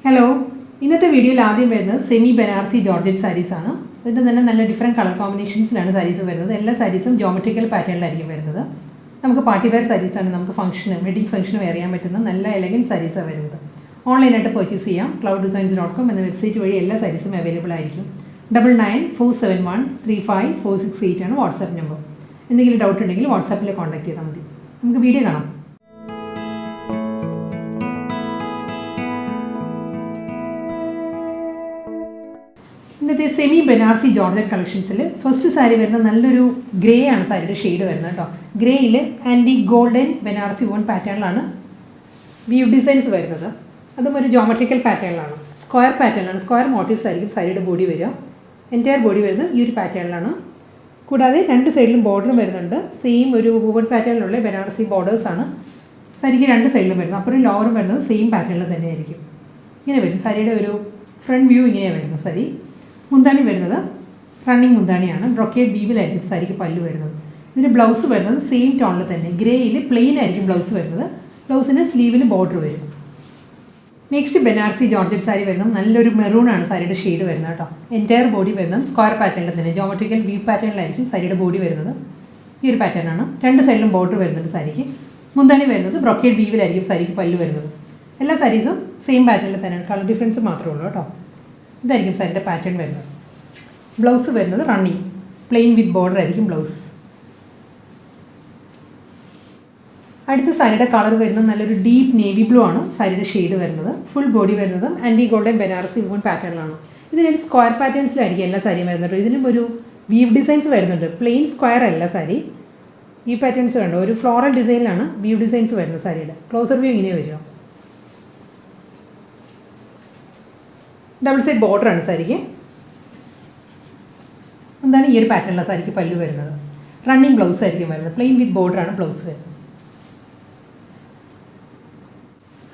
Hello, ഇന്നത്തെ വീഡിയോയിൽ ആദ്യം വരുന്നത് സെമി ബനാറസി ജോർജറ്റ് സാരീസാണ്. ഇതിൻ്റെ തന്നെ നല്ല ഡിഫറെൻറ്റ് കളർ കോമ്പിനേഷൻസിലാണ് സാരീസ് വരുന്നത്. എല്ലാ സാരീസും ജോമെട്രിക്കൽ പാറ്റേണിലായിരിക്കും വരുന്നത്. നമുക്ക് പാർട്ടി വെയർ സാരീസാണ്, നമുക്ക് ഫംഗ്ഷന് വെഡിങ് ഫംഗ്ഷന് വെയർ ചെയ്യാൻ പറ്റുന്ന നല്ല എലഗൻറ്റ് സാരീസാണ് വരുന്നത്. ഓൺലൈനായിട്ട് പർച്ചേസ് ചെയ്യാം. clouddesigns.com എന്ന വെബ്സൈറ്റ് വഴി എല്ലാ സാരീസും അവൈലബിൾ ആയിരിക്കും. 9947135468 ആണ് വാട്സാപ്പ് നമ്പർ. എന്തെങ്കിലും ഡൗട്ട് ഉണ്ടെങ്കിൽ വാട്സാപ്പിൽ കോൺടാക്ട് ചെയ്താൽ മതി. നമുക്ക് വീഡിയോ കാണാം. ഇന്നത്തെ സെമി ബനാറസി ജോർജറ്റ് കളക്ഷൻസിൽ ഫസ്റ്റ് സാരി വരുന്നത് നല്ലൊരു ഗ്രേ ആണ് സാരിയുടെ ഷെയ്ഡ് വരുന്നത് കേട്ടോ. ഗ്രേയിൽ ആൻറ്റി ഗോൾഡൻ ബനാറസി വൺ പാറ്റേണിലാണ് വീവ് ഡിസൈൻസ് വരുന്നത്. അതും ഒരു ജോമെട്രിക്കൽ പാറ്റേണിലാണ്, സ്ക്വയർ പാറ്റേണിലാണ്. സ്ക്വയർ മോട്ടീവ്സ് ആയിരിക്കും സാരിയുടെ ബോഡി വരിക. എൻറ്റയർ ബോഡി വരുന്നത് ഈ ഒരു പാറ്റേണിലാണ്. കൂടാതെ രണ്ട് സൈഡിലും ബോർഡറും വരുന്നുണ്ട്. സെയിം ഒരു വൂവൺ പാറ്റേണിലുള്ള ബനാറസി ബോർഡേഴ്സാണ് സാരിക്ക് രണ്ട് സൈഡിലും വരുന്നത്. അപ്പുറം ലോവറും വരുന്നത് സെയിം പാറ്റേണിൽ തന്നെയായിരിക്കും. ഇങ്ങനെ വരും സാരിയുടെ ഒരു ഫ്രണ്ട് വ്യൂ. ഇങ്ങനെയാണ് വരുന്നത് സാരി. മുന്താണി വരുന്നത് റണ്ണിങ് മുന്താണിയാണ്. ബ്രൊക്കേഡ് വീവിലായിരിക്കും സാരിക്ക് പല്ലു വരുന്നത്. ഇതിൻ്റെ ബ്ലൗസ് വരുന്നത് സെയിം ടോണിൽ തന്നെ ഗ്രേയിൽ പ്ലെയിൻ ആയിരിക്കും ബ്ലൗസ് വരുന്നത്. ബ്ലൗസിന് സ്ലീവിൽ ബോർഡർ വരും. നെക്സ്റ്റ് ബനാറസി ജോർജറ്റ് സാരി വരുന്നത് നല്ലൊരു മെറൂണാണ് സാരിയുടെ ഷെയ്ഡ് വരുന്നത് കേട്ടോ. എൻറ്റയർ ബോഡി വരുന്നത് സ്ക്വയർ പാറ്റേണിൽ തന്നെ ജോമെട്രിക്കൽ വീവ് പാറ്റേണിലായിരിക്കും സാരിയുടെ ബോഡി വരുന്നത്. ഈ ഒരു പാറ്റേണാണ്. രണ്ട് സൈഡിലും ബോർഡർ വരുന്നുണ്ട് സാരിക്ക്. മുന്താണി വരുന്നത് ബ്രൊക്കേഡ് വീവിലായിരിക്കും സാരിക്ക് പല്ലു വരുന്നത്. എല്ലാ സാരീസും സെയിം പാറ്റേണിൽ തന്നെയാണ്, കളർ ഡിഫറൻസ് മാത്രമേ ഉള്ളൂ കേട്ടോ. ഇതായിരിക്കും സാരിയുടെ പാറ്റേൺ വരുന്നത്. ബ്ലൗസ് വരുന്നത് റണ്ണിങ് പ്ലെയിൻ വിത്ത് ബോർഡർ ആയിരിക്കും ബ്ലൗസ്. അടുത്ത സാരിയുടെ കളർ വരുന്നത് നല്ലൊരു ഡീപ്പ് നേവി ബ്ലൂ ആണ് സാരിയുടെ ഷെയ്ഡ് വരുന്നത്. ഫുൾ ബോഡി വരുന്നത് ആൻറ്റി ഗോൾഡൻ ബനാറസി വൂവൺ പാറ്റേണിലാണ്. ഇതിനൊരു സ്ക്വയർ പാറ്റേൺസിലായിരിക്കും എല്ലാ സാരിയും വരുന്നുണ്ട്. ഇതിലും ഒരു വീവ് ഡിസൈൻസ് വരുന്നുണ്ട്. പ്ലെയിൻ സ്ക്വയർ അല്ല സാരി. ഈ പാറ്റേൺസ് കണ്ടോ, ഒരു ഫ്ലോറൽ ഡിസൈനിലാണ് വീവ് ഡിസൈൻസ് വരുന്നത് സാരിയുടെ. ക്ലോസർ വ്യൂ ഇങ്ങനെ വരിക. ഡബിൾ സൈഡ് ബോർഡറാണ് സാരിക്ക്. എന്താണ് ഈ ഒരു പാറ്റേണിലാണ് സാരിക്ക് പല്ലു വരുന്നത്. റണ്ണിങ് ബ്ലൗസ് ആയിരിക്കും വരുന്നത്. പ്ലെയിൻ വിത്ത് ബോർഡറാണ് ബ്ലൗസ് വരുന്നത്.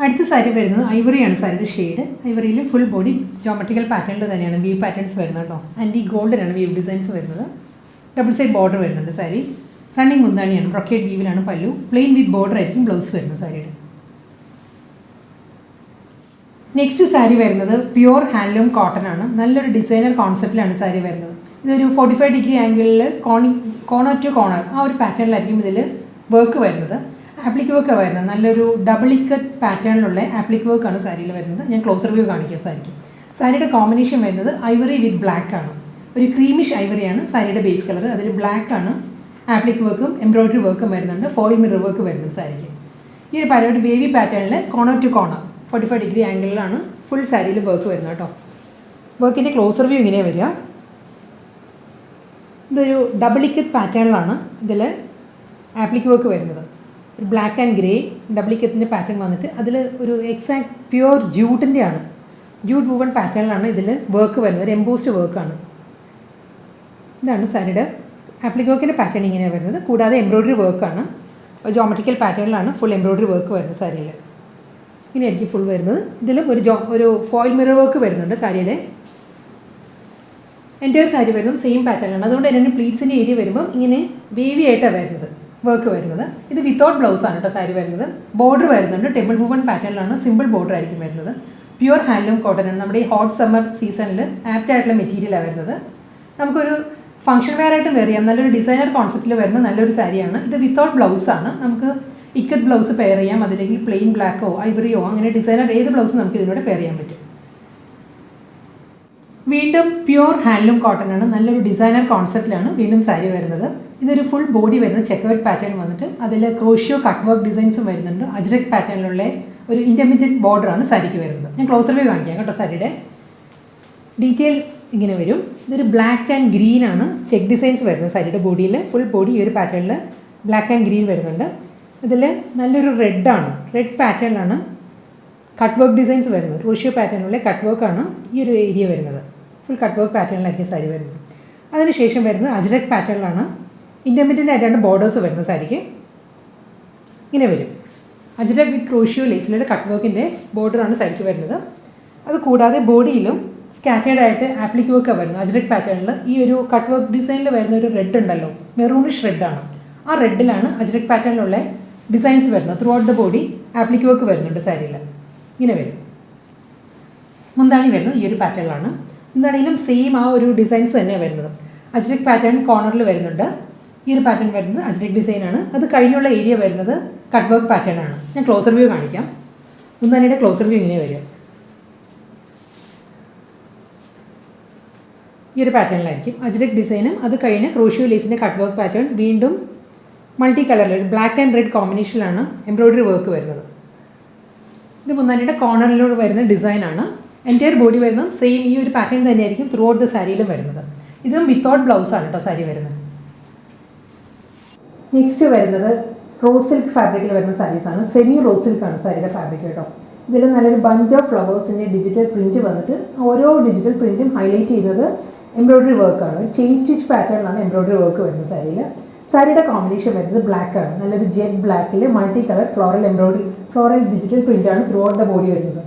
അടുത്ത സാരി വരുന്നത് ഐവറിയാണ് സാരിയുടെ ഷെയ്ഡ്. ഐവറിയിൽ ഫുൾ ബോഡി ജോമെട്രിക്കൽ പാറ്റേണിൽ തന്നെയാണ് വീവ് പാറ്റേൺസ് വരുന്നത് കേട്ടോ. ആൻറ്റി ഗോൾഡനാണ് വീവ് ഡിസൈൻസ് വരുന്നത്. ഡബിൾ സൈഡ് ബോർഡർ വരുന്നുണ്ട് സാരി. റണ്ണിങ് മുന്താണിയാണ്. ബ്രൊക്കേഡ് വീവിലാണ് പല്ലു. പ്ലെയിൻ വിത്ത് ബോർഡർ ആയിരിക്കും ബ്ലൗസ് വരുന്നത് സാരിയുടെ. നെക്സ്റ്റ് സാരി വരുന്നത് പ്യുവർ ഹാൻഡ്ലൂം കോട്ടൺ ആണ്. നല്ലൊരു ഡിസൈനർ കോൺസെപ്റ്റിലാണ് സാരി വരുന്നത്. ഇതൊരു 45 ഡിഗ്രി ആംഗിളിൽ കോർണർ ടു കോർണർ ആ ഒരു പാറ്റേണിലായിരിക്കും ഇതിൽ വർക്ക് വരുന്നത്. ആപ്ലിക് വർക്കാണ് വരുന്നത്. നല്ലൊരു ഡബിൾ ഇക്കറ്റ് പാറ്റേണിലുള്ള ആപ്ലിക് വർക്കാണ് സാരിയിൽ വരുന്നത്. ഞാൻ ക്ലോസർ വ്യൂ കാണിക്കാം സാരിക്ക്. സാരിയുടെ കോമ്പിനേഷൻ വരുന്നത് ഐവറി വിത്ത് ബ്ലാക്ക് ആണ്. ഒരു ക്രീമിഷ് ഐവറിയാണ് സാരിയുടെ ബേസ് കളർ. അതിൽ ബ്ലാക്ക് ആണ്. ആപ്ലിക് വർക്കും എംബ്രോയിഡറി വർക്കും വരുന്നുണ്ട്. ഫോയിൽ മിറർ വർക്ക് വരുന്നത് സാരിക്ക്. ഈ ഒരു ഒരു വേവി പാറ്റേണിൽ കോർണർ ടു കോർണർ 45 ഡിഗ്രി ആംഗിളിലാണ് ഫുൾ സാരിയിൽ വർക്ക് വരുന്നത് കേട്ടോ. വർക്കിൻ്റെ ക്ലോസർ വ്യൂ ഇങ്ങനെ വരിക. ഇതൊരു ഡബിൾ ഇക്കറ്റ് പാറ്റേണിലാണ് ഇതിൽ ആപ്ലിക് വർക്ക് വരുന്നത്. ബ്ലാക്ക് ആൻഡ് ഗ്രേ ഡബിൾ ഇക്കത്തിൻ്റെ പാറ്റേൺ വന്നിട്ട് അതിൽ ഒരു എക്സാക്ട് പ്യുവർ ജൂട്ടിൻ്റെ ആണ്. ജൂട്ട് വൂവൺ പാറ്റേണിലാണ് ഇതിൽ വർക്ക് വരുന്നത്. ഒരു എംബോസ്ഡ് വർക്കാണ്. ഇതാണ് സാരിയുടെ ആപ്ലിക് വർക്കിൻ്റെ പാറ്റേൺ ഇങ്ങനെയാണ് വരുന്നത്. കൂടാതെ എംബ്രോയിഡറി വർക്കാണ്. ജോമെട്രിക്കൽ പാറ്റേണിലാണ് ഫുൾ എംബ്രോയിഡറി വർക്ക് വരുന്നത് സാരിയിൽ. ഇങ്ങനെയായിരിക്കും ഫുൾ വരുന്നത്. ഇതിലും ഒരു ഫോയിൽ മിറർ വർക്ക് വരുന്നുണ്ട് സാരിയുടെ. എൻറ്റയർ സാരി വരുമ്പോൾ സെയിം പാറ്റേണാണ്. അതുകൊണ്ട് തന്നെ പ്ലീറ്റ്സിൻ്റെ ഏരിയ വരുമ്പോൾ ഇങ്ങനെ വേവി ആയിട്ടാണ് വരുന്നത് വർക്ക് വരുന്നത്. ഇത് വിത്തൗട്ട് ബ്ലൗസ് ആണ് കേട്ടോ സാരി വരുന്നത്. ബോർഡർ വരുന്നുണ്ട്. ടെമ്പിൾ വൂവൺ പാറ്റേണിലാണ്. സിമ്പിൾ ബോർഡർ ആയിരിക്കും വരുന്നത്. പ്യുവർ ഹാൻഡ്ലൂം കോട്ടൺ ആണ്. നമ്മുടെ ഈ ഹോട്ട് സമ്മർ സീസണിൽ ആപ്റ്റ് ആയിട്ടുള്ള മെറ്റീരിയലാണ് വരുന്നത്. നമുക്കൊരു ഫംഗ്ഷൻ വെയർ ആയിട്ടും വെയർ ചെയ്യാം. നല്ലൊരു ഡിസൈനർ കോൺസെപ്റ്റിൽ വരുന്ന നല്ലൊരു സാരിയാണ്. ഇത് വിത്തൗട്ട് ബ്ലൗസാണ്. നമുക്ക് ഇക്കത്ത് ബ്ലൗസ് പെയർ ചെയ്യാം. അതില്ലെങ്കിൽ പ്ലെയിൻ ബ്ലാക്കോ ഐവറിയോ അങ്ങനെ ഡിസൈനർ ഏത് ബ്ലൗസ് നമുക്ക് ഇതിലൂടെ പെയർ ചെയ്യാൻ പറ്റും. വീണ്ടും പ്യുവർ ഹാൻഡ്ലൂം കോട്ടൺ ആണ്. നല്ലൊരു ഡിസൈനർ കോൺസെപ്റ്റിലാണ് വീണ്ടും സാരി വരുന്നത്. ഇതൊരു ഫുൾ ബോഡി വരുന്നത് ചെക്കേർഡ് പാറ്റേൺ വന്നിട്ട് അതിൽ ക്രോഷ്യോ കട്ട് വർക്ക് ഡിസൈൻസും വരുന്നുണ്ട്. അജ്രക് പാറ്റേണിലുള്ള ഒരു ഇൻ്റർമീഡിയറ്റ് ബോർഡറാണ് സാരിക്ക് വരുന്നത്. ഞാൻ ക്ലോസർ വ്യൂ കാണിക്കാം കേട്ടോ. സാരിയുടെ ഡീറ്റെയിൽ ഇങ്ങനെ വരും. ഇതൊരു ബ്ലാക്ക് ആൻഡ് ഗ്രീൻ ആണ് ചെക്ക് ഡിസൈൻസ് വരുന്നത് സാരിയുടെ ബോഡിയിൽ. ഫുൾ ബോഡി ഈ ഒരു പാറ്റേണിൽ ബ്ലാക്ക് ആൻഡ് ഗ്രീൻ വരുന്നുണ്ട്. ഇതിൽ നല്ലൊരു റെഡാണ്. റെഡ് പാറ്റേണിലാണ് കട്ട് വർക്ക് ഡിസൈൻസ് വരുന്നത്. ക്രോഷ്യോ പാറ്റേണിലുള്ള കട്ട് വർക്കാണ് ഈ ഒരു ഏരിയ വരുന്നത്. ഫുൾ കട്ട് വർക്ക് പാറ്റേണിലായിരിക്കും സാരി വരുന്നത്. അതിനുശേഷം വരുന്നത് അജ്രക് പാറ്റേണിലാണ്. ഇൻ്റർമീഡിയറ്റ് ആയിട്ടാണ് ബോർഡേഴ്സ് വരുന്നത് സാരിക്ക്. ഇങ്ങനെ വരും. അജ്രക് വിത്ത് ക്രോഷ്യോ ലേസിലൂടെ കട്ട് വർക്കിൻ്റെ ബോർഡറാണ് സാരിക്ക് വരുന്നത്. അത് കൂടാതെ ബോഡിയിലും സ്കാറ്റേഡ് ആയിട്ട് ആപ്ലിക് വർക്കാണ് വരുന്നത്. അജ്രക് പാറ്റേണിൽ ഈ ഒരു കട്ട് വർക്ക് ഡിസൈനിൽ വരുന്ന ഒരു റെഡ് ഉണ്ടല്ലോ, മെറൂണിഷ് റെഡാണ്. ആ റെഡിലാണ് അജ്രക് പാറ്റേണിലുള്ള ഡിസൈൻസ് വരുന്നത്. Through out the body appliqué work വരുന്നുണ്ട് സാരിയിൽ. ഇങ്ങനെ വരും. മുന്താണി വരുന്നത് ഈ ഒരു പാറ്റേണിലാണ്. മുന്താണിയിലും സെയിം ആ ഒരു ഡിസൈൻസ് തന്നെയാണ് വരുന്നത്. അജ്രക് പാറ്റേൺ കോർണറിൽ വരുന്നുണ്ട്. ഈ ഒരു പാറ്റേൺ വരുന്നത് അജ്രക് ഡിസൈനാണ്. അത് കഴിഞ്ഞുള്ള ഏരിയ വരുന്നത് കട്ട് വർക്ക് പാറ്റേൺ ആണ്. ഞാൻ ക്ലോസർ വ്യൂ കാണിക്കാം. മുന്താണിയുടെ ക്ലോസർ വ്യൂ ഇങ്ങനെ വരും. ഈ ഒരു പാറ്റേണിലായിരിക്കും അജ്രക് ഡിസൈനും അത് കഴിഞ്ഞ് ക്രോഷ്യോ ലേസിൻ്റെ കട്ട് വർക്ക് പാറ്റേൺ വീണ്ടും മൾട്ടി കളറിൽ ബ്ലാക്ക് ആൻഡ് റെഡ് കോമ്പിനേഷനിലാണ് എംബ്രോയ്ഡറി വർക്ക് വരുന്നത്. ഇത് മുന്താണിയുടെ കോർണറിലൂടെ വരുന്ന ഡിസൈനാണ്. എൻറ്റയർ ബോഡി വരുന്നത് സെയിം ഈ ഒരു പാറ്റേൺ തന്നെയായിരിക്കും ത്രൂ ഔട്ട് ദ സാരിയിലും വരുന്നത്. ഇതും വിത്തൗട്ട് ബ്ലൗസാണ് കേട്ടോ സാരി വരുന്നത്. നെക്സ്റ്റ് വരുന്നത് റോസ് സിൽക്ക് ഫാബ്രിക്കിൽ വരുന്ന സാരീസാണ്. സെമി റോസ് സിൽക്കാണ് സാരിയുടെ ഫാബ്രിക് കേട്ടോ. ഇതിൽ നല്ലൊരു ബഞ്ച് ഓഫ് ഫ്ലവേഴ്സിൻ്റെ ഡിജിറ്റൽ പ്രിൻറ്റ് വന്നിട്ട് ഓരോ ഡിജിറ്റൽ പ്രിൻറ്റും ഹൈലൈറ്റ് ചെയ്തത് എംബ്രോയ്ഡറി വർക്കാണ്. ചെയിൻ സ്റ്റിച്ച് പാറ്റേണിലാണ് എംബ്രോയ്ഡറി വർക്ക് വരുന്നത് സാരിയിൽ. സാരിയുടെ കോമ്പിനേഷൻ വരുന്നത് ബ്ലാക്ക് ആണ്. നല്ലൊരു ജെറ്റ് ബ്ലാക്കിൽ മൾട്ടി കളർ ഫ്ലോറൽ ഡിജിറ്റൽ പ്രിൻ്റാണ് ത്രൂ ഔട്ട് ദ ബോഡി വരുന്നത്.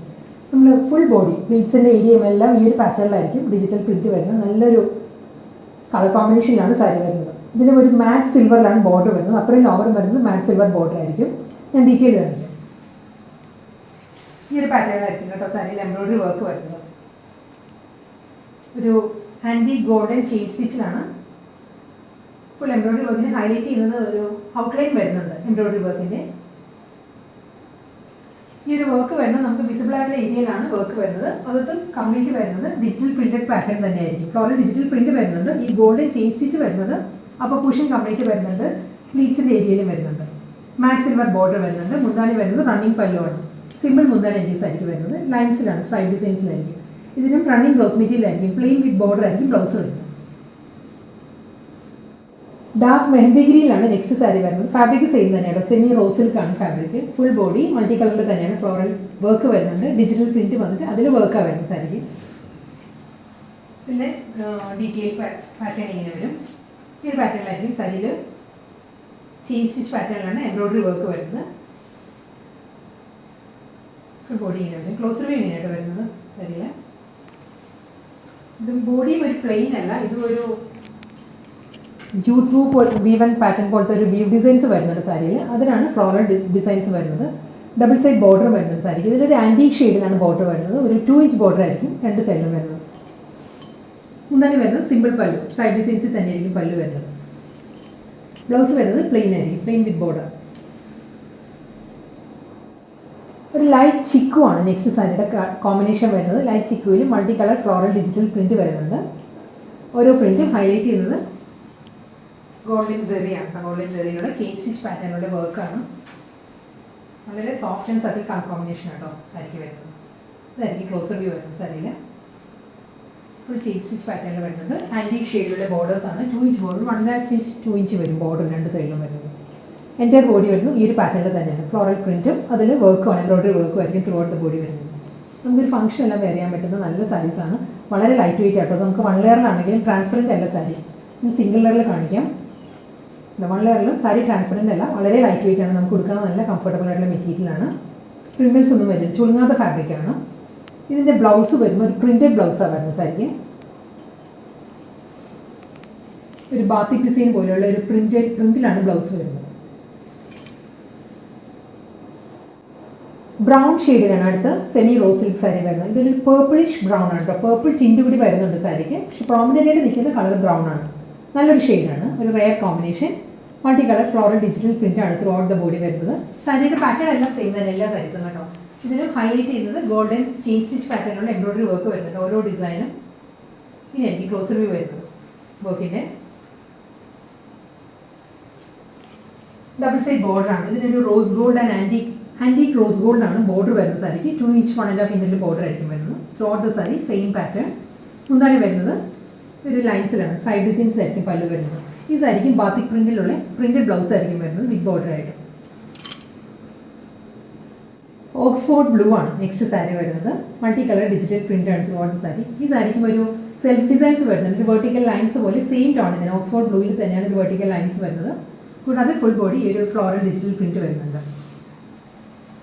നമ്മൾ ഫുൾ ബോഡി പ്ലീറ്റ്സിൻ്റെ ഏരിയയും എല്ലാം ഈ ഒരു പാറ്റേണിലായിരിക്കും ഡിജിറ്റൽ പ്രിൻറ്റ് വരുന്നത്. നല്ലൊരു കളർ കോമ്പിനേഷനിലാണ് സാരി വരുന്നത്. ഇതിലും ഒരു മാറ്റ് സിൽവറിലാണ് ബോർഡർ വരുന്നത്. അപ്പുറം ലോവറും വരുന്നത് മാറ്റ് സിൽവർ ബോർഡർ ആയിരിക്കും. ഞാൻ ഡീറ്റെയിൽ കാണിക്കാം. ഈ ഒരു പാറ്റേണിലായിരിക്കും കേട്ടോ സാരിയിൽ എംബ്രോയ്ഡറി വർക്ക് വരുന്നത്. ഒരു ഹാൻഡി ഗോൾഡൻ ചെയിൻ സ്റ്റിച്ചിലാണ് ഫുൾ എംബ്രോയ്ഡറി വർക്കിനെ ഹൈലൈറ്റ് ചെയ്യുന്നത്. ഒരു ഔട്ട്ലൈൻ വരുന്നുണ്ട് എംബ്രോയ്ഡറി വർക്കിൻ്റെ. ഈ ഒരു വർക്ക് വരുന്നത് നമുക്ക് വിസിബിൾ ആയിട്ടുള്ള ഏരിയയിലാണ് വർക്ക് വരുന്നത്. അതൊക്കെ കംപ്ലീറ്റ് വരുന്നത് ഡിജിറ്റൽ പ്രിന്റഡ് പാറ്റേൺ തന്നെയായിരിക്കും. ഫ്ലോറൽ ഡിജിറ്റൽ പ്രിന്റ് വരുന്നുണ്ട്. ഈ ഗോൾഡൻ ചെയിൻ സ്റ്റിച്ച് വരുന്നത് അപ്പോൾ പുഷൻ കംപ്ലീറ്റ് വരുന്നുണ്ട്. പ്ലീറ്റ്സിൻ്റെ ഏരിയയിലും വരുന്നുണ്ട്. മാറ്റ് സിൽവർ ബോർഡർ വരുന്നുണ്ട്. മുന്താണി വരുന്നത് റണ്ണിങ് പല്ലുവാണ്. സിമ്പിൾ മുന്താണി ആയിരിക്കും വരുന്നത്. ലൈൻസിലാണ്, സ്ട്രൈപ്പ് ഡിസൈൻസിലായിരിക്കും. ഇതിനും റണ്ണിങ് ബ്ലൗസ് മെറ്റീരിയൽ ആയിരിക്കും. പ്ലെയിൻ വിത്ത് ബോർഡർ ആയിരിക്കും ബ്ലൗസ് വരുന്നത്. ഡാർക്ക് മെഹന്തി ഗ്രീനിലാണ് നെക്സ്റ്റ് സാരി വരുന്നത്. ഫാബ്രിക് സെയിം തന്നെയാണ്. സെമി റോസ് സിൽക്കാണ് ഫാബ്രിക്. ഫുൾ ബോഡി മൾട്ടി കളറിൽ തന്നെയാണ് ഫ്ലോറൽ വർക്ക് വരുന്നുണ്ട്. ഡിജിറ്റൽ പ്രിന്റ് വന്നിട്ട് അതിൽ വർക്കാണ് വരുന്നത് സാരിക്ക്. പിന്നെ ഡീറ്റെയിൽ പാറ്റേൺ ഇങ്ങനെ വരും. ഈ ഒരു പാറ്റേണിലായിരിക്കും സാരിയിൽ ചെയിൻ സ്റ്റിച്ച് പാറ്റേണിലാണ് എംബ്രോയ്ഡറി വർക്ക് വരുന്നത്. ഫുൾ ബോഡി ഇങ്ങനെ വരും. ക്ലോസർ വ്യൂ ഇങ്ങനെയായിട്ട് വരുന്നത് സാരിയിൽ. ഇത് ബോഡിയും ഒരു പ്ലെയിൻ അല്ല, ഇതും ഒരു ജൂട്ട് വീവൻ പാറ്റേൺ പോലത്തെ ഒരു വീവ് ഡിസൈൻസ് വരുന്നുണ്ട് സാരിയിൽ. അതിനാണ് ഫ്ലോറൽ ഡിസൈൻസ് വരുന്നത്. ഡബിൾ സൈഡ് ബോർഡർ വരുന്നത് സാരിക്ക്. ഇതിലൊരു ആൻറ്റീക് ഷെയ്ഡിലാണ് ബോർഡർ വരുന്നത്. ഒരു 2 ഇഞ്ച് ബോർഡർ ആയിരിക്കും രണ്ട് സൈഡിലും വരുന്നത്. മുന്താണി വരുന്നത് സിമ്പിൾ പല്ലു, സ്ട്രൈപ്പ് ഡിസൈൻസിൽ തന്നെയായിരിക്കും പല്ലു വരുന്നത്. ബ്ലൗസ് വരുന്നത് പ്ലെയിൻ ആയിരിക്കും, പ്ലെയിൻ വിത്ത് ബോർഡർ. ഒരു ലൈറ്റ് ചിക്കു ആണ് നെക്സ്റ്റ് സാരിയുടെ കോമ്പിനേഷൻ വരുന്നത്. ലൈറ്റ് ചിക്കുവിൽ multi colour floral digital print വരുന്നുണ്ട്. ഓരോ പ്രിന്റും ഹൈലൈറ്റ് ചെയ്യുന്നത് ഗോൾഡൻ ജെറിയാണ്. ഗോൾഡൻ ജെറിയുടെ ചെയിൻ സ്റ്റിച്ച് പാറ്റേണിലുള്ള വർക്കാണ്. വളരെ soft and subtle colour combination ആട്ടോ സാരിക്ക് വരുന്നത്. ഇതായിരിക്കും ക്ലോസർ വ്യൂ വരുന്നത് സാരിയിൽ. ഫുൾ ചെയിൻ സ്റ്റിച്ച് പാറ്റേണിൽ വരുന്നുണ്ട്. ആൻറ്റീക് ഷെയ്ഡിലുള്ള ബോർഡേഴ്സ് ആണ്. 2 ഇഞ്ച് ബോർഡർ, 1.5 ഇഞ്ച് 2 ഇഞ്ച് വരും ബോർഡർ രണ്ട് സൈഡിലും വരുന്നത്. എൻ്റയർ ബോഡി വരുന്നത് ഈ ഒരു പാറ്റേണിൽ തന്നെയാണ്. ഫ്ലോറൽ പ്രിന്റും അതിൽ വർക്കുമാണ്, എംബ്രോയ്ഡറി വർക്കും ആയിരിക്കും ത്രൂ ഔട്ട് ദ ബോഡി വരുന്നത്. നമുക്കൊരു ഫംഗ്ഷൻ എല്ലാം വെയർ ചെയ്യാൻ പറ്റുന്ന നല്ല സാരീസാണ്. വളരെ ലൈറ്റ് വെയിറ്റ് ആട്ടോ. നമുക്ക് 1 ലെയറിലാണെങ്കിലും ട്രാൻസ്പെറൻറ്റ് അല്ല സാരി. സിംഗിൾ ലെയറിൽ കാണിക്കാം. 1 ലെയറിലും സാരി ട്രാൻസ്പെറൻറ്റ് അല്ല, വളരെ ലൈറ്റ് വെയിറ്റ് ആണ്. നമുക്ക് കൊടുക്കാൻ നല്ല കംഫർട്ടബിൾ ആയിട്ടുള്ള മെറ്റീരിയലാണ്. പ്രിമ്പിൾസ് ഒന്നും വരില്ല, ചുളുങ്ങാത്ത ഫാബ്രിക്കാണ്. ഇതിൻ്റെ ബ്ലൗസ് വരുമ്പോൾ ഒരു പ്രിന്റഡ് ബ്ലൗസാണ് വരുന്നത് സാരിക്ക്. ഒരു ബാത്തിക് ഡിസൈൻ പോലെയുള്ള ഒരു പ്രിന്റിലാണ് ബ്ലൗസ് വരുന്നത്. ബ്രൗൺ ഷെയ്ഡിലാണ് അടുത്ത് സെമി റോസ് സിൽക്ക് സാരി വരുന്നത്. ഇതൊരു പേർപ്പിളിഷ് ബ്രൗൺ ആണ് കേട്ടോ. പേർപ്പിൾ ടിൻറ്റ് കൂടി വരുന്നുണ്ട് സാരിക്ക്. പക്ഷേ പ്രോമിനൻ്റ് ആയിട്ട് നിൽക്കുന്ന കളർ ബ്രൗൺ ആണ്. നല്ലൊരു ഷെയ്ഡാണ്, ഒരു rare combination. Multi colour floral digital print ആണ് ത്രൂ ഔട്ട് ദ ബോഡി വരുന്നത്. സാരിയുടെ പാറ്റേൺ എല്ലാം സെയിം തന്നെ, എല്ലാ സാരീസും കേട്ടോ. ഇതിന് ഹൈലൈറ്റ് ചെയ്യുന്നത് ഗോൾഡൻ ചെയിൻ സ്റ്റിച്ച് പാറ്റേണിലുള്ള എംബ്രോയ്ഡറി വർക്ക് വരുന്നുണ്ട്. ഓരോ ഡിസൈനും ഇങ്ങനെയായിരിക്കും ക്ലോസർ വ്യൂ വരുന്നത്. വർക്കിൻ്റെ ഡബിൾ സൈഡ് ബോർഡർ ആണ്. ഇതിനൊരു rose gold and antique rose gold ആണ് ബോർഡർ വരുന്നത് സാരിക്ക്. 2 ഇഞ്ച് 1.5 ഇഞ്ചിൻ്റെ ബോർഡർ ആയിരിക്കും വരുന്നത്. Through out the sari same pattern. മുന്താണി വരുന്നത് ഒരു ലൈൻസിലാണ്, സ്ട്രൈപ്പ് ഡിസൈൻസിലായിരിക്കും പല്ലു വരുന്നത്. ഈ സാരിക്കും ബാത്തിക് പ്രിന്റിലുള്ള പ്രിന്റഡ് ബ്ലൗസ് ആയിരിക്കും വരുന്നത് വിത്ത് ബോർഡർ ആയിട്ട്. ഓക്സ്ഫോർഡ് ബ്ലൂ ആണ് നെക്സ്റ്റ് സാരി വരുന്നത്. മൾട്ടി കളർ ഡിജിറ്റൽ പ്രിന്റ് ആണ് ത്രൂ ഔട്ട് സാരി. ഈ സാരിക്കും ഒരു സെൽഫ് ഡിസൈൻസ് വരുന്നുണ്ട്. ഒരു വെർട്ടിക്കൽ ലൈൻസ് പോലെ സെയിം ടോണിന് ഓക്സ്ഫോർഡ് ബ്ലൂവിൽ തന്നെയാണ് ഒരു വെർട്ടിക്കൽ ലൈൻസ് വരുന്നത്. കൂടാതെ ഫുൾ ബോഡി ഈ ഒരു ഫ്ലോറൽ ഡിജിറ്റൽ പ്രിന്റ് വരുന്നുണ്ട്.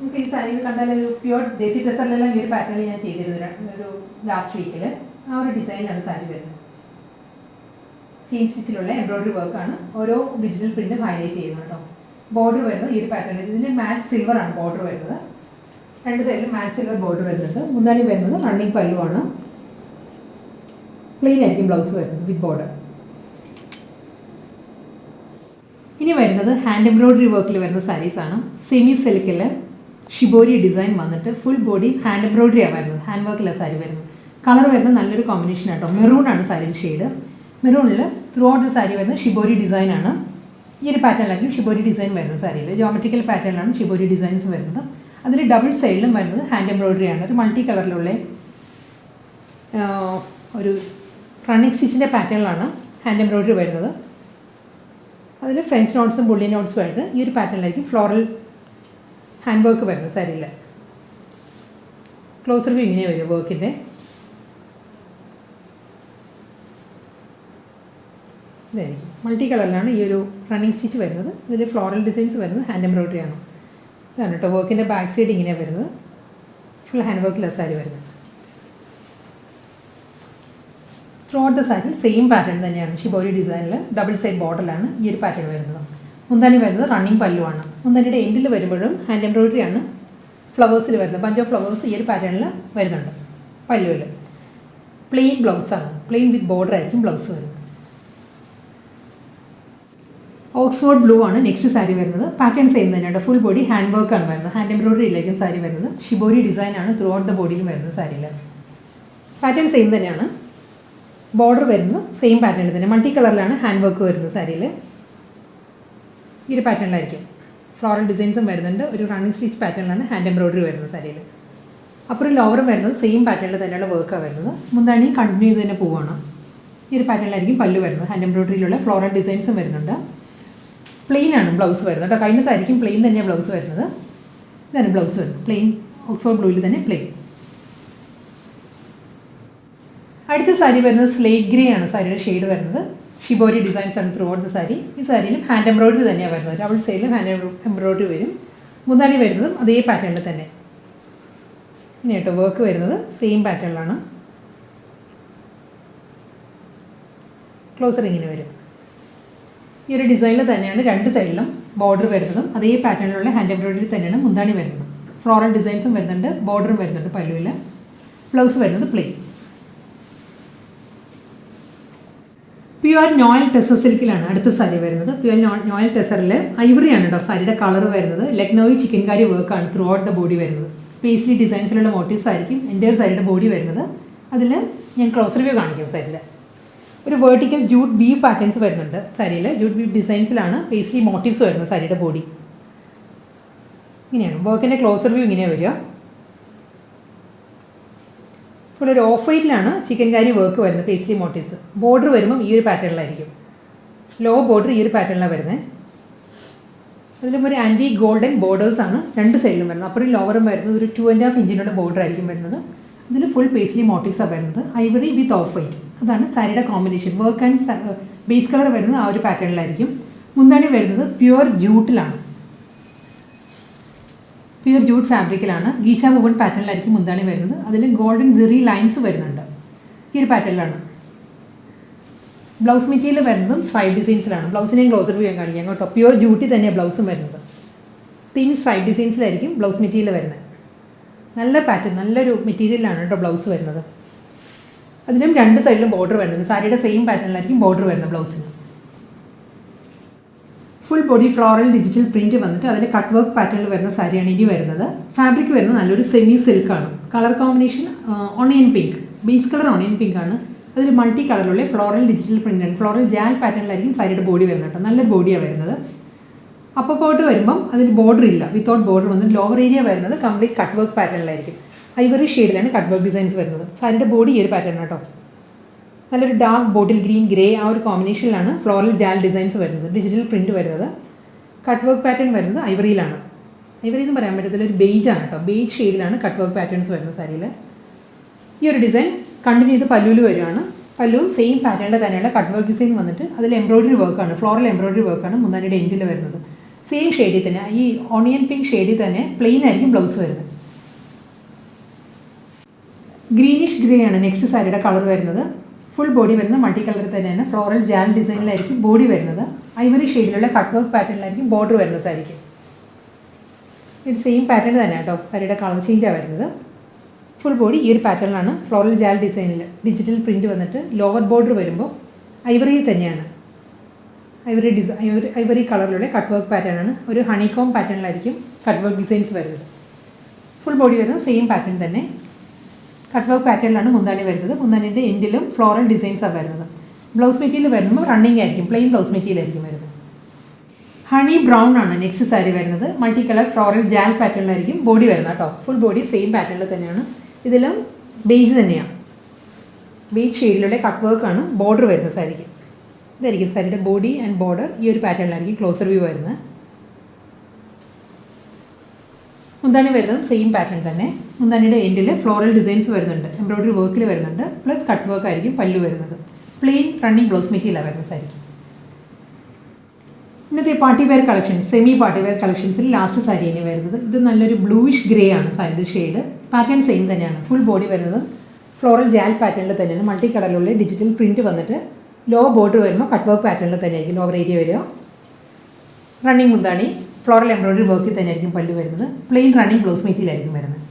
നമുക്ക് ഈ സാരി കണ്ടാൽ ഒരു പ്യുവർ ദേശി ഡ്രസ്സറിലെല്ലാം ഈ ഒരു പാറ്റേണിൽ ഞാൻ ചെയ്തിരുന്നു ഒരു ലാസ്റ്റ് വീക്കിൽ. ആ ഒരു ഡിസൈനിലാണ് സാരി വരുന്നത്. ചെയിൻ സ്റ്റിച്ചിലുള്ള എംബ്രോയ്ഡറി വർക്കാണ്. ഓരോ ഡിജിറ്റൽ പ്രിന്റും ഹൈലൈറ്റ് ചെയ്യുന്നത് കേട്ടോ. ബോർഡർ വരുന്നത് ഈ ഒരു പാറ്റേണിൽ. ഇതിന് മാറ്റ് സിൽവർ ആണ് ബോർഡർ വരുന്നത്. രണ്ട് സൈഡിലും മാറ്റ് സിൽവർ ബോർഡർ വരുന്നുണ്ട്. മുന്താണി വരുന്നത് റണ്ണിങ് പല്ലുവാണ്. പ്ലെയിൻ ആയിരിക്കും ബ്ലൗസ് വരുന്നത് വിത്ത് ബോർഡർ. ഇനി വരുന്നത് ഹാൻഡ് എംബ്രോയിഡറി വർക്കിൽ വരുന്ന സാരീസാണ്. സെമി സിൽക്കിൽ ഷിബോരി ഡിസൈൻ വന്നിട്ട് ഫുൾ ബോഡി ഹാൻഡ് എംബ്രോയിഡറിയാണ് വരുന്നത്. ഹാൻഡ് വർക്കിലാണ് സാരി വരുന്നത്. കളർ വരുന്നത് നല്ലൊരു കോമ്പിനേഷൻ ആട്ടോ. മെറൂണാണ് സാരിയുടെ ഷെയ്ഡ്. മെറൂണിൽ ത്രൂ ഔട്ട് ദ സാരി വരുന്നത് ഷിബോരി ഡിസൈനാണ്. ഈ ഒരു പാറ്റേണിലായിരിക്കും ഷിബോരി ഡിസൈൻ വരുന്നത് സാരിയിൽ. ജോമെട്രിക്കൽ പാറ്റേണിലാണ് ഷിബോരി ഡിസൈൻസ് വരുന്നത്. അതിൽ ഡബിൾ സൈഡിലും വരുന്നത് ഹാൻഡ് എംബ്രോയിഡറിയാണ്. ഒരു മൾട്ടി കളറിലുള്ള ഒരു റണ്ണിങ് സ്റ്റിച്ചിൻ്റെ പാറ്റേണിലാണ് ഹാൻഡ് എംബ്രോയിഡറി വരുന്നത്. അതിൽ ഫ്രഞ്ച് നോട്ട്സും ബുള്ളി നോട്ട്സും ആയിട്ട് ഈ ഒരു പാറ്റേണിലായിരിക്കും ഫ്ലോറൽ ഹാൻഡ് വർക്ക് വരുന്നത് സാരിയിൽ. ക്ലോസർ വ്യൂ ഇങ്ങനെ വരും വർക്കിൻ്റെ. ഇതായിരിക്കും മൾട്ടി കളറിലാണ് ഈ ഒരു റണ്ണിങ് സ്റ്റിച്ച് വരുന്നത്. ഇതിൽ ഫ്ലോറൽ ഡിസൈൻസ് വരുന്നത് ഹാൻഡ് എംബ്രോയിഡറി ആണ്. ഇതാണ് കേട്ടോ വർക്കിൻ്റെ ബാക്ക് സൈഡ് ഇങ്ങനെയാണ് വരുന്നത്. ഫുൾ ഹാൻഡ് വർക്കിലാണ് സാരി വരുന്നത്. Through out the sari same pattern തന്നെയാണ്. ഷിബോരി ഡിസൈനിൽ ഡബിൾ സൈഡ് ബോർഡറിലാണ് ഈ ഒരു പാറ്റേൺ വരുന്നത്. മുന്താണി വരുന്നത് റണ്ണിങ് പല്ലുവാണ്. മുന്താനിയുടെ എൻഡിൽ വരുമ്പോഴും ഹാൻഡ് എംബ്രോയിഡറി ആണ് ഫ്ലവേഴ്സിൽ വരുന്നത്. ബഞ്ച് ഓഫ് ഫ്ലവേഴ്സ് ഈ ഒരു പാറ്റേണിൽ വരുന്നുണ്ട്. പല്ലുവിൽ പ്ലെയിൻ ബ്ലൗസാണ്. പ്ലെയിൻ വിത്ത് ബോർഡർ ആയിരിക്കും ബ്ലൗസ് വരുന്നത്. ഓക്സ്ഫോർഡ് ബ്ലൂ ആണ് നെക്സ്റ്റ് സാരി വരുന്നത്. പാറ്റേൺ സെയിം തന്നെയാണ്. ഫുൾ ബോഡി ഹാൻഡ് വർക്കാണ് വരുന്നത്. ഹാൻഡ് എംബ്രോയിഡറിയിലേക്കും സാരി വരുന്നത്. ഷിബോരി ഡിസൈനാണ് ത്രൂ ഔട്ട് ദ ബോഡിയിലും വരുന്നത് സാരിയിൽ. പാറ്റേൺ സെയിം തന്നെയാണ്. ബോർഡർ വരുന്നത് സെയിം പാറ്റേണിൽ തന്നെ. മൾട്ടി കളറിലാണ് ഹാൻഡ് വർക്ക് വരുന്നത് സാരിയിൽ. ഈ ഒരു പാറ്റേണിലായിരിക്കും ഫ്ലോറൽ ഡിസൈൻസും വരുന്നുണ്ട്. ഒരു റണ്ണിങ് സ്റ്റിച്ച് പാറ്റേണിലാണ് ഹാൻഡ് എംബ്രോയിഡറി വരുന്നത് സാരിയിൽ. അപ്പുറം ലോവറും വരുന്നത് സെയിം പാറ്റേണിൽ തന്നെയുള്ള വർക്കാണ് വരുന്നത്. മുന്താണി കണ്ടിന്യൂ ചെയ്ത് തന്നെ പോവുകയാണ്. ഈ ഒരു പാറ്റേണിലായിരിക്കും പല്ലു വരുന്നത്. ഹാൻഡ് എംബ്രോയിഡറിയിലുള്ള ഫ്ലോറൽ ഡിസൈൻസും വരുന്നുണ്ട്. പ്ലെയിൻ ആണ് ബ്ലൗസ് വരുന്നത് കേട്ടോ. കഴിഞ്ഞ സാരിക്കും പ്ലെയിൻ തന്നെയാണ് ബ്ലൗസ് വരുന്നത്. ഇതാണ് ബ്ലൗസ് വരുന്നത്. പ്ലെയിൻ ഓക്സ്ഫോർഡ് ബ്ലൂവിൽ തന്നെ പ്ലെയിൻ. അടുത്ത സാരി വരുന്നത് സ്ലേറ്റ് ഗ്രേ ആണ് സാരിയുടെ ഷെയ്ഡ് വരുന്നത്. ഷിബോരി ഡിസൈൻസ് ആണ് ത്രൂ ഔട്ട് ദ സാരി. ഈ സാരിയിലും ഹാൻഡ് എംബ്രോയിഡറി തന്നെയാണ് വരുന്നത്. ഡബിൾ സൈഡിലും ഹാൻഡ് എംബ്രോയിഡറി വരും. മുന്താണി വരുന്നതും അതേ പാറ്റേണിൽ തന്നെ. ഇനി കേട്ടോ വർക്ക് വരുന്നത് സെയിം പാറ്റേണിലാണ്. ക്ലോസർ ഇങ്ങനെ വരും. ഈ ഒരു ഡിസൈനിൽ തന്നെയാണ് രണ്ട് സൈഡിലും ബോർഡർ വരുന്നതും അതേ പാറ്റേണിലുള്ള ഹാൻഡ് എംബ്രോയിഡറി തന്നെയാണ് മുന്താണി വരുന്നത്. ഫ്ലോറൽ ഡിസൈൻസും വരുന്നുണ്ട്. ബോർഡറും വരുന്നുണ്ട് പല്ലുവിൽ. ബ്ലൗസ് വരുന്നത് പ്ലെയിൻ. പ്യുവർ നോയൽ ടെസർ സിൽക്കിലാണ് അടുത്ത സാരി വരുന്നത്. പ്യുവർ നോയൽ ടെസറിൽ ഐവറിയാണ് കേട്ടോ സാരിയുടെ കളർ വരുന്നത്. ലക്നൗവി ചിക്കൻകാരി വർക്കാണ് ത്രൂ ഔട്ട് ദ ബോഡി വരുന്നത്. പേസ്ലി ഡിസൈൻസിലുള്ള മോട്ടീവ്സ് ആയിരിക്കും എൻ്റെ സാരിയുടെ ബോഡി വരുന്നത്. അതിൽ ഞാൻ ക്ലോസർ വ്യൂ കാണിക്കാം സാരിയിൽ. ഒരു വേർട്ടിക്കൽ ജൂട്ട് വീവ് പാറ്റേൺസ് വരുന്നുണ്ട് സാരിയിൽ. ജൂട്ട് വീവ് ഡിസൈൻസിലാണ് പേസ്ലി മോട്ടീവ്സ് വരുന്നത് സാരിയുടെ ബോഡി. ഇങ്ങനെയാണ് വർക്കിൻ്റെ ക്ലോസർ വ്യൂ ഇങ്ങനെ വരിക. ഇപ്പോൾ ഒരു ഓഫ് വൈറ്റിലാണ് ചിക്കൻകാരി വർക്ക് വരുന്നത്. Paisley motifs. ബോർഡർ വരുമ്പം ഈ ഒരു പാറ്റേണിലായിരിക്കും. ലോ ബോർഡർ ഈ ഒരു പാറ്റേണിലാണ് വരുന്നത്. അതിലും ഒരു ആൻറ്റി ഗോൾഡൻ ബോർഡേഴ്സാണ് രണ്ട് സൈഡിലും വരുന്നത്. അപ്പുറം ലോവറും വരുന്നത് ഒരു 2.5 ഇഞ്ചിനുള്ള ബോർഡർ ആയിരിക്കും വരുന്നത്. ഇതിൽ ഫുൾ പേസ്ലി മോട്ടീവ്സാണ് വരുന്നത്. Ivory with off white. അതാണ് സാരിയുടെ combination. Work and base colour വരുന്നത് ആ ഒരു പാറ്റേണിലായിരിക്കും. മുന്താണി വരുന്നത് പ്യുവർ ജൂട്ടിലാണ്. പ്യുവർ ജൂട്ട് ഫാബ്രിക്കിലാണ്. ഗീച്ച വുവൺ പാറ്റേണിലായിരിക്കും മുന്താണി വരുന്നത്. അതിൽ ഗോൾഡൻ സിറി ലൈൻസ് വരുന്നുണ്ട്. ഈ ഒരു പാറ്റേണിലാണ്. ബ്ലൗസ് മെറ്റീരിയൽ വരുന്നതും സ്ട്രൈപ്പ് ഡിസൈൻസിലാണ്. ബ്ലൗസിനെയും ക്ലോസർ വ്യൂ ഞാൻ കാണിക്കാം കേട്ടോ. പ്യുവർ ജൂട്ടി തന്നെയാണ് ബ്ലൗസും വരുന്നത്. തിൻ സ്ട്രൈപ്പ് ഡിസൈൻസിലായിരിക്കും ബ്ലൗസ് മെറ്റീരിയൽ വരുന്നത്. നല്ല പാറ്റേൺ, നല്ലൊരു മെറ്റീരിയലാണ് കേട്ടോ ബ്ലൗസ് വരുന്നത്. അതിലും രണ്ട് സൈഡിലും ബോർഡർ വരുന്നത്. സാരിയുടെ സെയിം പാറ്റേണിലായിരിക്കും ബോർഡർ വരുന്നത് ബ്ലൗസിന്. Full body floral digital print വന്നിട്ട് അതിൻ്റെ കട്ട് വർക്ക് പാറ്റേണിൽ വരുന്ന സാരിയാണ് ഇനി വരുന്നത്. ഫാബ്രിക് വരുന്നത് നല്ലൊരു സെമി സിൽക്കാണ്. Colour combination onion pink. Base colour onion pink ആണ്. അതിൽ മൾട്ടി കളറിലുള്ള ഫ്ലോറൽ ഡിജിറ്റൽ പ്രിൻ്റ് ആണ്. ഫ്ലോറൽ ജാൽ പാറ്റേണിലായിരിക്കും സാരിയുടെ ബോഡി വരുന്നത് കേട്ടോ. നല്ലൊരു ബോഡിയാണ് വരുന്നത്. അപ്പർ പോട്ട് വരുമ്പം അതിൽ ബോർഡർ ഇല്ല. വിത്തൗട്ട് ബോർഡർ വന്നിട്ട് ലോവർ ഏരിയ വരുന്നത് കംപ്ലീറ്റ് കട്ട് വർക്ക് പാറ്റേണിലായിരിക്കും. ഐവറി ഷെയ്ഡിലാണ് കട്ട് വർക്ക് ഡിസൈൻസ് വരുന്നത്. സാരിയുടെ ബോഡി ഈ ഒരു പാറ്റേൺ കേട്ടോ. നല്ലൊരു ഡാർക്ക് ബോട്ടിൽ ഗ്രീൻ ഗ്രേ ആ ഒരു കോമ്പിനേഷനിലാണ് ഫ്ലോറൽ ജാൽ ഡിസൈൻസ് വരുന്നത്. ഡിജിറ്റൽ പ്രിൻറ്റ് വരുന്നത്. കട്ട് വർക്ക് പാറ്റേൺ വരുന്നത് ഐവറിയിലാണ്. ഐവറി എന്ന് പറയാൻ പറ്റത്തില്ല, ഒരു ബേജാണ് കേട്ടോ. ബേജ് ഷെയ്ഡിലാണ് കട്ട് വർക്ക് പാറ്റേൺസ് വരുന്നത് സാരിയിൽ. ഈ ഒരു ഡിസൈൻ കണ്ടിന്യൂ ചെയ്ത് പല്ലുവിൽ വരുവാണ്. പല്ലുവും സെയിം പാറ്റേണിൻ്റെ തന്നെയുള്ള കട്ട് വർക്ക് ഡിസൈൻ വന്നിട്ട് അതിൽ എംബ്രോയിഡറി വർക്കാണ്. ഫ്ലോറൽ എംബ്രോയിഡറി വർക്കാണ് മുന്താനിയുടെ എൻഡിൽ വരുന്നത്. സെയിം ഷെയ്ഡിൽ തന്നെ, ഈ ഓണിയൻ പിങ്ക് ഷെയ്ഡിൽ തന്നെ പ്ലെയിൻ ആയിരിക്കും ബ്ലൗസ് വരുന്നത്. ഗ്രീനിഷ് ഗ്രേ ആണ് നെക്സ്റ്റ് സാരിയുടെ കളർ വരുന്നത്. ഫുൾ ബോഡി വരുന്നത് മൾട്ടി കളർ തന്നെയാണ്. ഫ്ലോറൽ ജാൽ ഡിസൈനിലായിരിക്കും ബോഡി വരുന്നത്. ഐവറി ഷെയ്ഡിലുള്ള കട്ട് വർക്ക് പാറ്റേണിലായിരിക്കും ബോർഡർ വരുന്നത് സാരിക്ക്. ഇത് സെയിം പാറ്റേൺ തന്നെ കേട്ടോ, സാരിയുടെ കളർ ചേഞ്ചാണ് വരുന്നത്. ഫുൾ ബോഡി ഈ ഒരു പാറ്റേണിലാണ്, ഫ്ലോറൽ ജാൽ ഡിസൈനിൽ ഡിജിറ്റൽ പ്രിൻറ്റ് വന്നിട്ട് ലോവർ ബോർഡർ വരുമ്പോൾ ഐവറിയിൽ തന്നെയാണ്, ഐവറി കളറിലുള്ള കട്ട് വർക്ക് പാറ്റേൺ ആണ്. ഒരു ഹണികോം പാറ്റേണിലായിരിക്കും കട്ട് വർക്ക് ഡിസൈൻസ് വരുന്നത്. ഫുൾ ബോഡി വരുന്നത് സെയിം പാറ്റേൺ തന്നെ, കട്ട് വർക്ക് പാറ്റേണിലാണ് മുന്താണി വരുന്നത്. മുന്താണിൻ്റെ എൻഡിലും ഫ്ലോറൽ ഡിസൈൻസാണ് വരുന്നത്. ബ്ലൗസ് മെറ്റീരിയൽ വരുമ്പോൾ റണ്ണിങ് ആയിരിക്കും, പ്ലെയിൻ ബ്ലൗസ് മെറ്റീരിയൽ ആയിരിക്കും വരുന്നത്. ഹണി ബ്രൗൺ ആണ് നെക്സ്റ്റ് സാരി വരുന്നത്. Multi colour floral jaal പാറ്റേണിലായിരിക്കും body വരുന്നത് കേട്ടോ. ഫുൾ ബോഡി സെയിം പാറ്റേണിൽ തന്നെയാണ്. ഇതിലും ബേജ് തന്നെയാണ്, ബേജ് ഷെയ്ഡിലുള്ള കട്ട് വർക്കാണ് ബോർഡർ വരുന്നത് സാരിക്ക്. ഇതായിരിക്കും സാരിയുടെ ബോഡി ആൻഡ് ബോർഡർ. ഈ ഒരു പാറ്റേണിലായിരിക്കും ക്ലോസർ വ്യൂ വരുന്നത്. മുന്താണി വരുന്നത് സെയിം പാറ്റേൺ തന്നെ. മുന്താണിയുടെ എൻഡിൽ ഫ്ലോറൽ ഡിസൈൻസ് വരുന്നുണ്ട്, എംബ്രോയിഡറി വർക്കിൽ വരുന്നുണ്ട്, പ്ലസ് കട്ട് വർക്ക് ആയിരിക്കും പല്ലു വരുന്നത്. പ്ലെയിൻ റണ്ണിങ് ബ്ലൗസ് മെറ്റീരിയലാണ് വരുന്നത് സാരിക്ക്. ഇന്നത്തെ party wear collection, semi party wear കളക്ഷൻസിൽ ലാസ്റ്റ് സാരി തന്നെ വരുന്നത്. ഇത് നല്ലൊരു ബ്ലൂയിഷ് ഗ്രേ ആണ് സാരിയുടെ ഷെയ്ഡ്. പാറ്റേൺ സെയിം തന്നെയാണ്. ഫുൾ ബോഡി വരുന്നത് ഫ്ലോറൽ ജാൽ പാറ്റേണിൽ തന്നെയാണ്. മൾട്ടി കളറിലുള്ള ഡിജിറ്റൽ പ്രിൻറ്റ് വന്നിട്ട് ലോ ബോർഡർ വരുമ്പോൾ കട്ട് വർക്ക് പാറ്റേണിൽ തന്നെയായിരിക്കും ലോവർ ഏരിയ വരിക. റണ്ണിങ് മുന്താണി ഫ്ലോറൽ എംബ്രോയിഡറി വർക്കിൽ തന്നെയായിരിക്കും പല്ലു വരുന്നത്. പ്ലെയിൻ റണ്ണിങ് ബ്ലൗസ് മെറ്റീരിയൽ ആയിരിക്കും വരുന്നത്.